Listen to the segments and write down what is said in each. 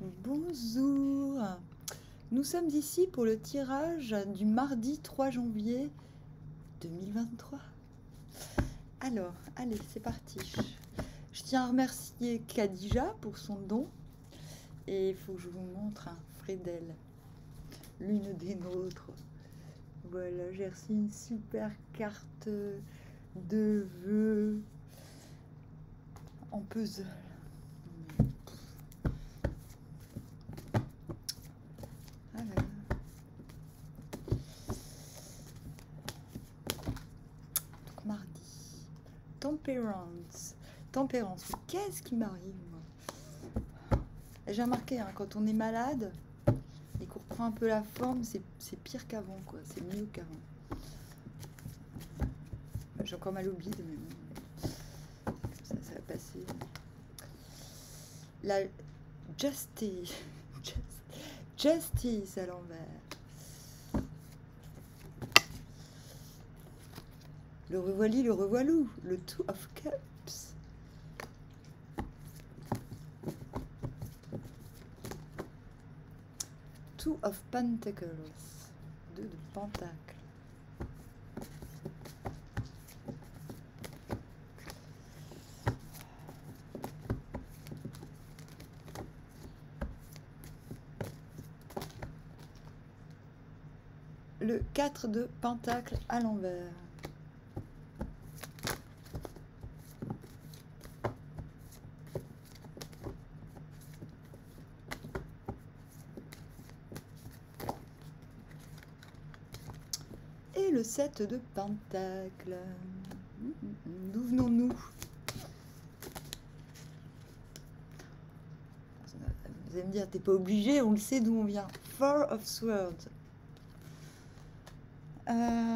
Bonjour. Nous sommes ici pour le tirage du mardi 3 janvier 2023. Alors, allez, c'est parti. Je tiens à remercier Khadija pour son don. Et il faut que je vous montre un Fredel, l'une des nôtres. Voilà, j'ai reçu une super carte de vœux en puzzle. Alors. Donc mardi. Tempérance. Tempérance. Qu'est-ce qui m'arrive, moi? J'ai remarqué, hein, quand on est malade et qu'on reprend un peu la forme, c'est pire qu'avant, quoi. C'est mieux qu'avant. J'ai encore mal au bide, mais bon, ça va passer. La justice. Justice à l'envers. Le revoili, le revoilou. Le Two of Cups. Two of Pentacles. 2 de Pentacles. Le 4 de Pentacle à l'envers. Et le 7 de Pentacle. D'où venons-nous? Vous allez me dire, t'es pas obligé, on le sait d'où on vient. Four of Swords.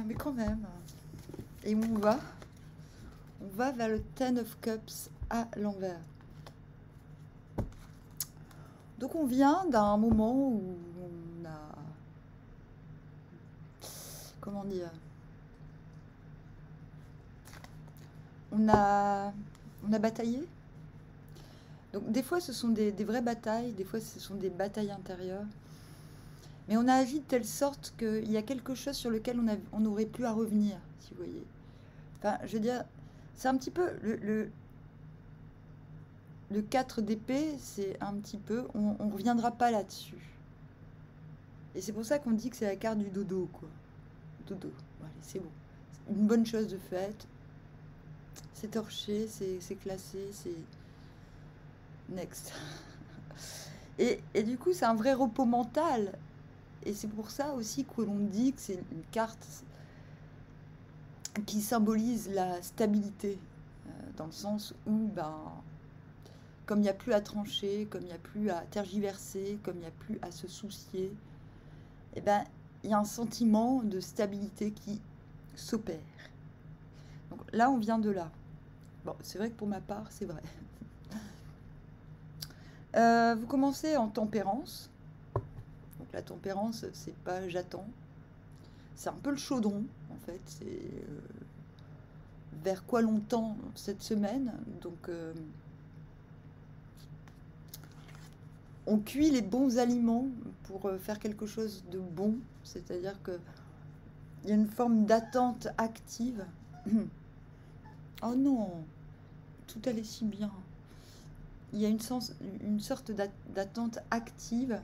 Mais quand même. Et où on va? On va vers le Ten of Cups à l'envers. Donc on vient d'un moment où on a... Comment dire? On a bataillé. Donc des fois ce sont des vraies batailles, des fois ce sont des batailles intérieures. Mais on a agi de telle sorte qu'il y a quelque chose sur lequel on n'aurait plus à revenir, si vous voyez. Enfin, je veux dire, c'est un petit peu le 4 d'épée, c'est un petit peu, on ne reviendra pas là-dessus. Et c'est pour ça qu'on dit que c'est la carte du dodo, quoi. Dodo, voilà, c'est bon. Une bonne chose de faite. C'est torché, c'est classé, c'est... Next. Et du coup, c'est un vrai repos mental. Et c'est pour ça aussi que l'on dit que c'est une carte qui symbolise la stabilité. Dans le sens où, ben, comme il n'y a plus à trancher, comme il n'y a plus à tergiverser, comme il n'y a plus à se soucier, et ben, il y a un sentiment de stabilité qui s'opère. Donc là, on vient de là. Bon, c'est vrai que pour ma part, c'est vrai. Vous commencez en tempérance. Donc la tempérance, c'est pas j'attends. C'est un peu le chaudron, en fait. C'est vers quoi l'on tend cette semaine. Donc on cuit les bons aliments pour faire quelque chose de bon. C'est-à-dire que il y a une forme d'attente active. Oh non, tout allait si bien. Il y a une sorte d'attente active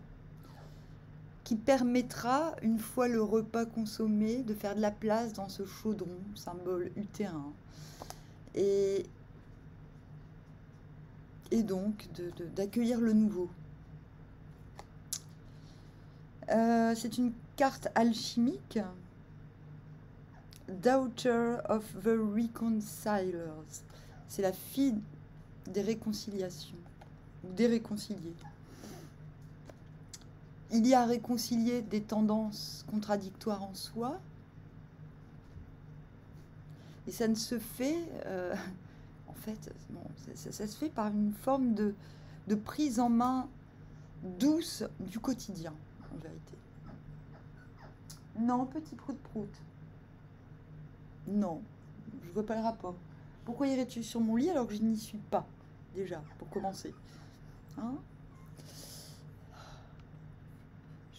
qui permettra, une fois le repas consommé, de faire de la place dans ce chaudron, symbole utérin. Et donc d'accueillir le nouveau. C'est une carte alchimique. Daughter of the Reconcilers. C'est la fille des réconciliations, ou des réconciliés. Il y a à réconcilier des tendances contradictoires en soi, et ça ne se fait, en fait, bon, ça se fait par une forme de prise en main douce du quotidien, en vérité. Non, petit prout-prout. Non, je vois pas le rapport. Pourquoi irais-tu sur mon lit alors que je n'y suis pas, déjà, pour commencer, hein?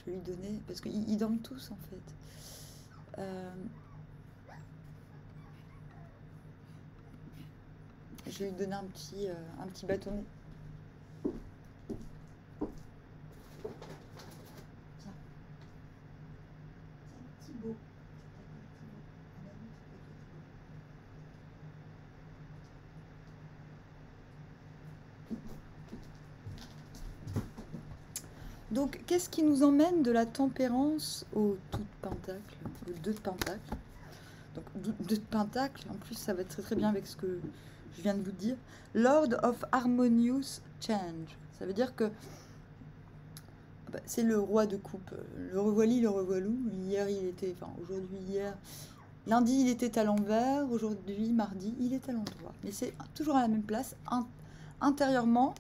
vais lui donner, parce qu'ils dorment tous en fait. Je vais lui donner un petit bâtonnet. Tiens. Thibaut. Donc, qu'est-ce qui nous emmène de la tempérance au tout de pentacle, au 2 de pentacle? Donc, 2 de pentacle, en plus, ça va très très bien avec ce que je viens de vous dire. Lord of Harmonious Change. Ça veut dire que c'est le roi de coupe. Le revoilà, le revoilou. Hier, il était, enfin, aujourd'hui, hier, lundi, il était à l'envers. Aujourd'hui, mardi, il est à l'endroit. Mais c'est toujours à la même place. Intérieurement,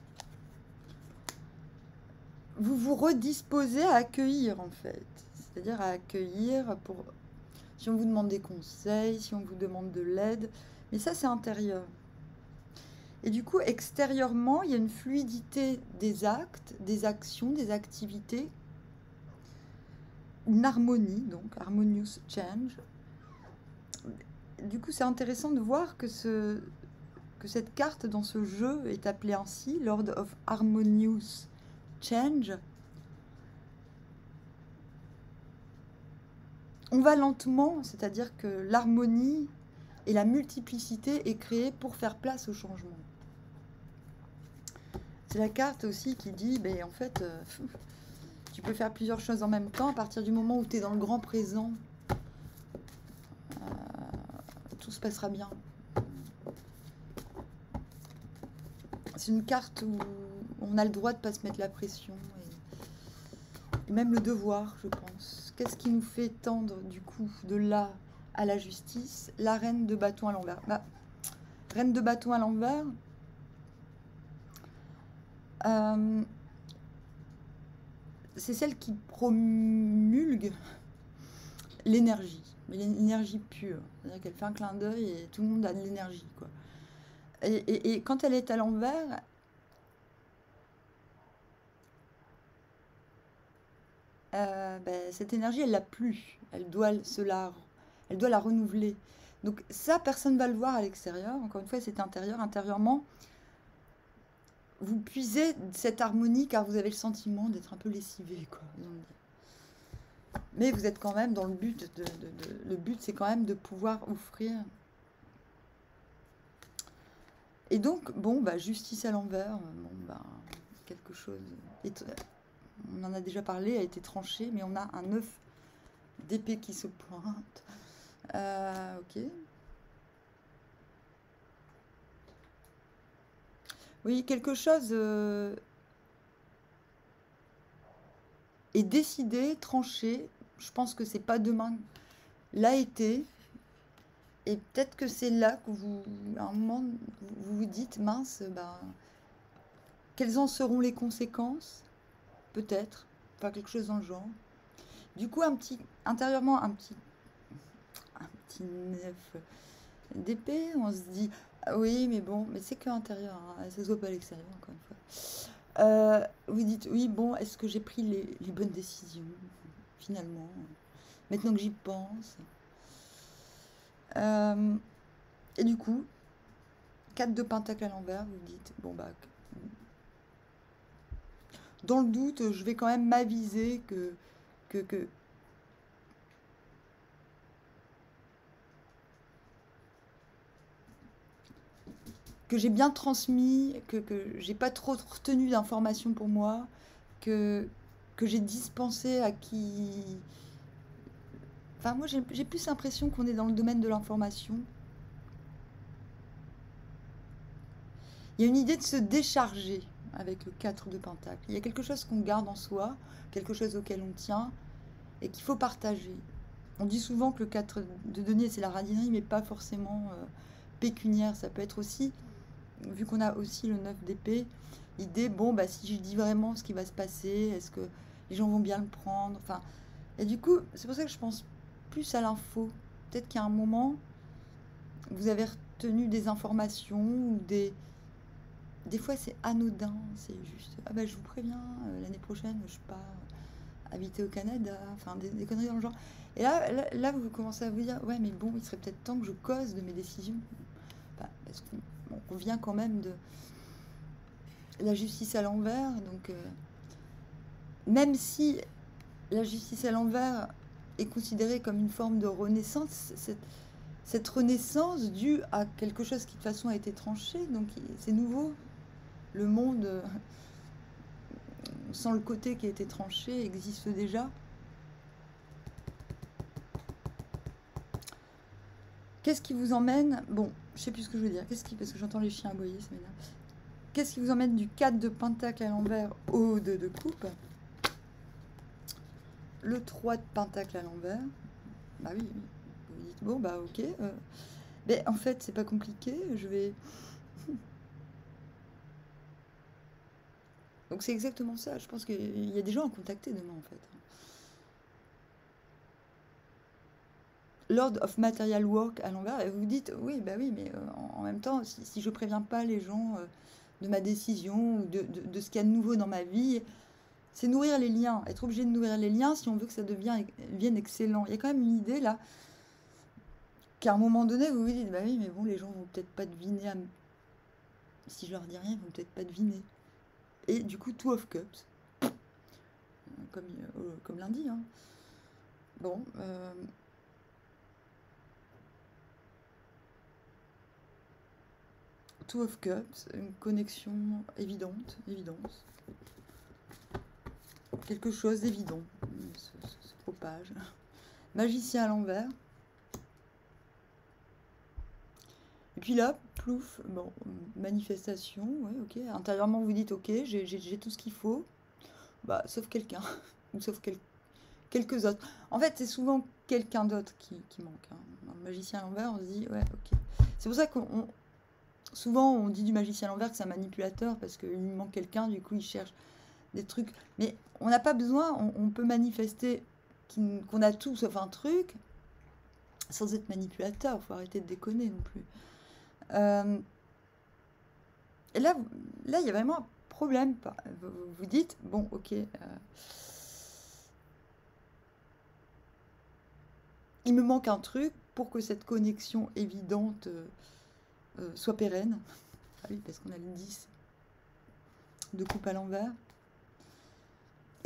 vous vous redisposez à accueillir, en fait. C'est-à-dire à accueillir pour... Si on vous demande des conseils, si on vous demande de l'aide. Mais ça, c'est intérieur. Et du coup, extérieurement, il y a une fluidité des actes, des actions, des activités. Une harmonie, donc, harmonious change. Du coup, c'est intéressant de voir que cette carte dans ce jeu est appelée ainsi, Lord of Harmonious Change. On va lentement, c'est-à-dire que l'harmonie et la multiplicité est créée pour faire place au changement. C'est la carte aussi qui dit, ben, en fait, tu peux faire plusieurs choses en même temps à partir du moment où tu es dans le grand présent. Tout se passera bien. C'est une carte où on a le droit de ne pas se mettre la pression et même le devoir, je pense. Qu'est-ce qui nous fait tendre du coup de là à la justice? La reine de bâton à l'envers. Bah, reine de bâton à l'envers, c'est celle qui promulgue l'énergie, mais l'énergie pure. C'est-à-dire qu'elle fait un clin d'œil et tout le monde a de l'énergie, quoi. Et quand elle est à l'envers, cette énergie, elle l'a plus. Elle doit la renouveler. Donc ça, personne ne va le voir à l'extérieur. Encore une fois, c'est intérieur. Intérieurement, vous puisez cette harmonie car vous avez le sentiment d'être un peu lessivé, quoi. Mais vous êtes quand même dans le but. Le but, c'est quand même de pouvoir offrir. Et donc, bon, justice à l'envers, quelque chose. On en a déjà parlé, a été tranché, mais on a un 9 d'épée qui se pointe. Ok. Oui, quelque chose est décidé, tranché. Je pense que c'est pas demain. L'a été. Et peut-être que c'est là que à un moment, vous vous dites, mince, quelles en seront les conséquences? Peut-être. Enfin, quelque chose dans le genre. Du coup, intérieurement, un petit 9 d'épée, on se dit, ah oui, mais bon, mais c'est que intérieur, hein, ça se voit pas à l'extérieur, encore une fois. Vous dites, oui, bon, est-ce que j'ai pris les bonnes décisions, finalement, maintenant que j'y pense? Et du coup, 4 de pentacle à l'envers, vous dites, bon, dans le doute, je vais quand même m'aviser que j'ai bien transmis, que j'ai pas trop retenu d'informations pour moi, que j'ai dispensé à qui... Enfin, moi, j'ai plus l'impression qu'on est dans le domaine de l'information. Il y a une idée de se décharger avec le 4 de pentacle. Il y a quelque chose qu'on garde en soi, quelque chose auquel on tient, et qu'il faut partager. On dit souvent que le 4 de denier, c'est la radinerie, mais pas forcément pécuniaire. Ça peut être aussi, vu qu'on a aussi le 9 d'épée, l'idée, bon, si je dis vraiment ce qui va se passer, est-ce que les gens vont bien le prendre? Enfin, et du coup, c'est pour ça que je pense plus à l'info. Peut-être qu'à un moment, vous avez retenu des informations ou des fois c'est anodin, c'est juste, je vous préviens, l'année prochaine je pars habiter au Canada, enfin des conneries dans le genre. Et là, vous commencez à vous dire, ouais, mais bon, il serait peut-être temps que je cause de mes décisions. Enfin, parce qu'on revient quand même de la justice à l'envers. Donc, même si la justice à l'envers est considérée comme une forme de renaissance, cette renaissance due à quelque chose qui de toute façon a été tranché, donc c'est nouveau. Le monde, sans le côté qui a été tranché, existe déjà. Qu'est-ce qui vous emmène... Bon, je sais plus ce que je veux dire. Parce que j'entends les chiens aboyer, ça m'énerve. Qu'est-ce qui vous emmène du 4 de pentacle à l'envers au 2 de coupe? Le 3 de pentacle à l'envers. Bah oui, vous dites, bon, bah ok. Mais en fait, c'est pas compliqué. Je vais... Donc c'est exactement ça. Je pense qu'il y a des gens à contacter demain, en fait. Lord of Material Work à l'envers, et vous dites, oui, bah oui, mais en même temps, si je préviens pas les gens de ma décision ou de ce qu'il y a de nouveau dans ma vie, c'est nourrir les liens, être obligé de nourrir les liens si on veut que ça devienne excellent. Il y a quand même une idée là, qu'à un moment donné, vous vous dites, bah oui, mais bon, les gens vont peut-être pas deviner, si je leur dis rien, ils vont peut-être pas deviner. Et du coup, Two of Cups, comme lundi, hein. Bon, Two of Cups, une connexion évidente. Quelque chose d'évident se propage. Magicien à l'envers. Et puis là, plouf, bon, manifestation, ouais, ok. Intérieurement, vous dites, ok, j'ai tout ce qu'il faut, bah, sauf quelqu'un, ou sauf quelques autres. En fait, c'est souvent quelqu'un d'autre qui manque. Hein. Dans le magicien à l'envers, on se dit, ouais, ok. C'est pour ça qu'on souvent on dit du magicien à l'envers que c'est un manipulateur, parce qu'il lui manque quelqu'un, du coup il cherche des trucs. Mais on n'a pas besoin, on peut manifester qu'on a tout sauf un truc, sans être manipulateur, il faut arrêter de déconner non plus. Et là, il y a vraiment un problème. Vous dites, bon, ok, il me manque un truc pour que cette connexion évidente soit pérenne. Ah oui, parce qu'on a le 10 de coupe à l'envers.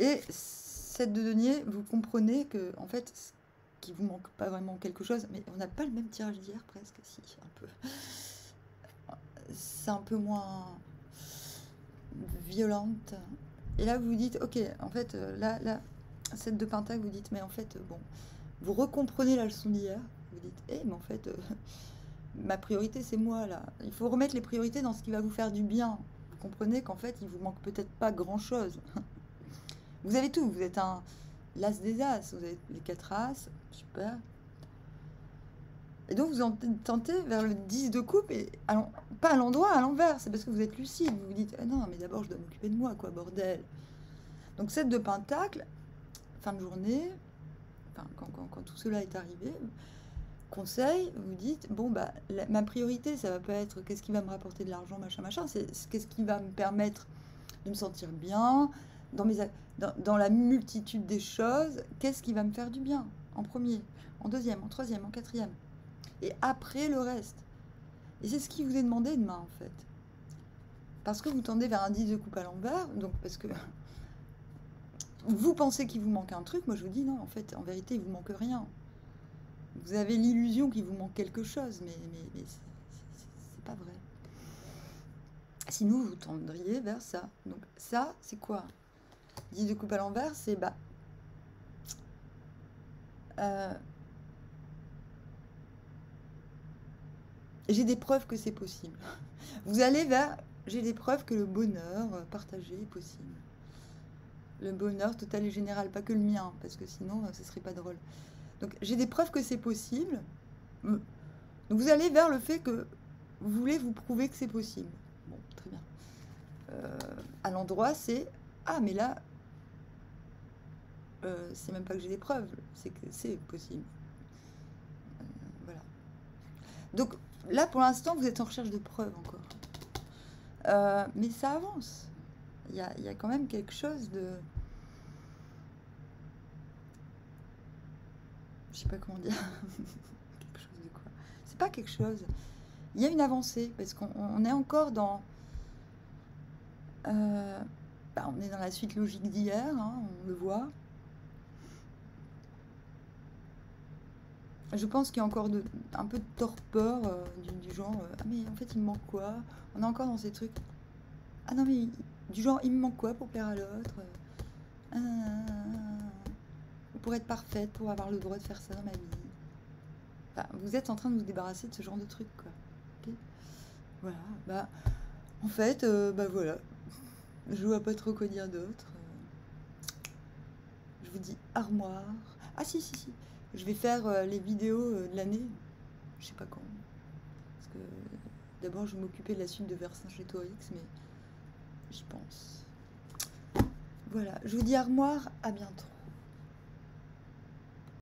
Et cette de denier, vous comprenez que, en fait, qu'il vous manque pas vraiment quelque chose, mais on n'a pas le même tirage d'hier presque, si, un peu. C'est un peu moins violente. Et là, vous vous dites, ok, en fait, là, cette de pentacle, vous dites, mais en fait, bon, vous recomprenez la leçon d'hier. Vous dites, mais en fait, ma priorité, c'est moi, là. Il faut remettre les priorités dans ce qui va vous faire du bien. Vous comprenez qu'en fait, il vous manque peut-être pas grand-chose. Vous avez tout. Vous êtes un l'as des as. Vous avez les 4 as. Super. Et donc, vous en tentez vers le 10 de coupe, et pas à l'endroit, à l'envers. C'est parce que vous êtes lucide. Vous vous dites, non, mais d'abord, je dois m'occuper de moi, quoi, bordel. Donc, 7 de pentacle, fin de journée, enfin, quand tout cela est arrivé, conseil, vous dites, bon, bah, ma priorité, ça va pas être qu'est-ce qui va me rapporter de l'argent, machin, c'est qu'est-ce qui va me permettre de me sentir bien, dans la multitude des choses, qu'est-ce qui va me faire du bien, en premier, en deuxième, en troisième, en quatrième. Et après le reste. Et c'est ce qui vous est demandé demain, en fait. Parce que vous tendez vers un 10 de coupe à l'envers, donc parce que vous pensez qu'il vous manque un truc, moi je vous dis non, en fait, en vérité, il vous manque rien. Vous avez l'illusion qu'il vous manque quelque chose, mais c'est pas vrai. Sinon, vous tendriez vers ça. Donc ça, c'est quoi? 10 de coupe à l'envers, c'est bah... j'ai des preuves que c'est possible. Vous allez vers... J'ai des preuves que le bonheur partagé est possible. Le bonheur total et général, pas que le mien, parce que sinon, ce serait pas drôle. Donc, j'ai des preuves que c'est possible. Donc, vous allez vers le fait que vous voulez vous prouver que c'est possible. Bon, très bien. À l'endroit, c'est... Ah, mais là, c'est même pas que j'ai des preuves, c'est que c'est possible. Voilà. Donc, là, pour l'instant, vous êtes en recherche de preuves encore. Mais ça avance. Il y a quand même quelque chose de... Je sais pas comment dire. Quelque chose de quoi? C'est pas quelque chose. Il y a une avancée, parce qu'on est encore dans... on est dans la suite logique d'hier, hein, on le voit. Je pense qu'il y a encore un peu de torpeur du genre ah mais en fait il me manque quoi? On est encore dans ces trucs. Ah non mais du genre il me manque quoi pour plaire à l'autre? Ah, pour être parfaite, pour avoir le droit de faire ça dans ma vie. Enfin, vous êtes en train de vous débarrasser de ce genre de truc quoi. Ok. Voilà. Bah en fait bah voilà. Je vois pas trop quoi dire d'autre. Je vous dis armoire. Ah si si si. Je vais faire les vidéos de l'année. Je sais pas quand. Parce que d'abord je vais m'occuper de la suite de Vercingétorix, mais j'y pense. Voilà, je vous dis armoire, à bientôt.